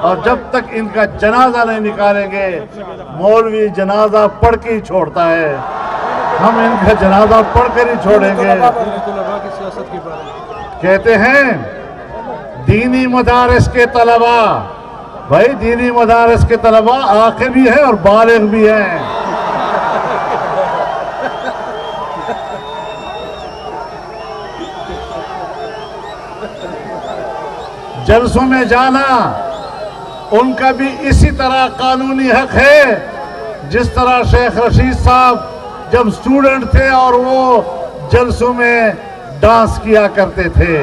اور جب تک ان کا جنازہ نہیں نکالیں گے مولوی جنازہ پڑھ کے ہی چھوڑتا ہے، ہم ان کا جنازہ پڑھ کر ہی چھوڑیں گے۔ کہتے ہیں دینی مدارس کے طلباء، بھائی دینی مدارس کے طلباء عاقل بھی ہیں اور بالغ بھی ہیں۔ جلسوں میں جانا ان کا بھی اسی طرح قانونی حق ہے، جس طرح شیخ رشید صاحب جب اسٹوڈنٹ تھے اور وہ جلسوں میں ڈانس کیا کرتے تھے۔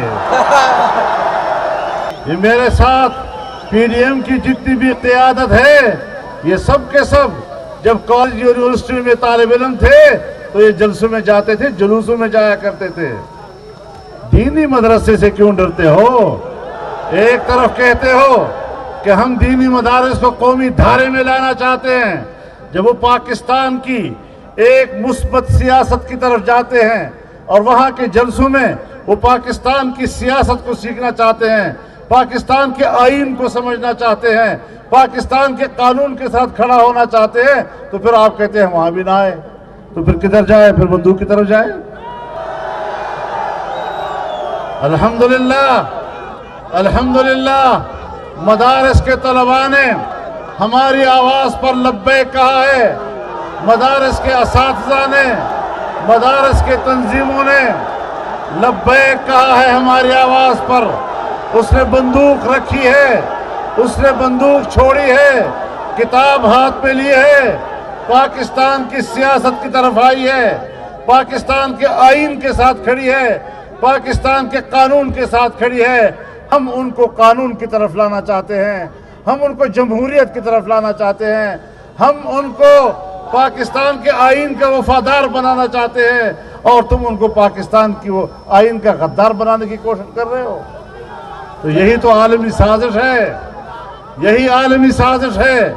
یہ میرے ساتھ پی ڈی ایم کی جتنی بھی قیادت ہے، یہ سب کے سب جب کالج یونیورسٹی میں طالب علم تھے تو یہ جلسوں میں جاتے تھے، جلوسوں میں جایا کرتے تھے۔ دینی مدرسے سے کیوں ڈرتے ہو؟ ایک طرف کہتے ہو کہ ہم دینی مدارس کو قومی دھارے میں لانا چاہتے ہیں، جب وہ پاکستان کی ایک مثبت سیاست کی طرف جاتے ہیں اور وہاں کے جلسوں میں وہ پاکستان کی سیاست کو سیکھنا چاہتے ہیں، پاکستان کے آئین کو سمجھنا چاہتے ہیں، پاکستان کے قانون کے ساتھ کھڑا ہونا چاہتے ہیں، تو پھر آپ کہتے ہیں وہاں بھی نہ آئے، تو پھر کدھر جائے؟ پھر بندوق کی طرف جائے۔ الحمدللہ مدارس کے طلباء نے ہماری آواز پر لبیک کہا ہے، مدارس کے اساتذہ نے، مدارس کے تنظیموں نے لبیک کہا ہے ہماری آواز پر۔ اس نے بندوق رکھی ہے، اس نے بندوق چھوڑی ہے، کتاب ہاتھ میں لی ہے، پاکستان کی سیاست کی طرف آئی ہے، پاکستان کے آئین کے ساتھ کھڑی ہے، پاکستان کے قانون کے ساتھ کھڑی ہے۔ ہم ان کو قانون کی طرف لانا چاہتے ہیں، ہم ان کو جمہوریت کی طرف لانا چاہتے ہیں، ہم ان کو پاکستان کے آئین کا وفادار بنانا چاہتے ہیں، اور تم ان کو پاکستان کی وہ آئین کا غدار بنانے کی کوشش کر رہے ہو۔ تو یہی تو عالمی سازش ہے، یہی عالمی سازش ہے۔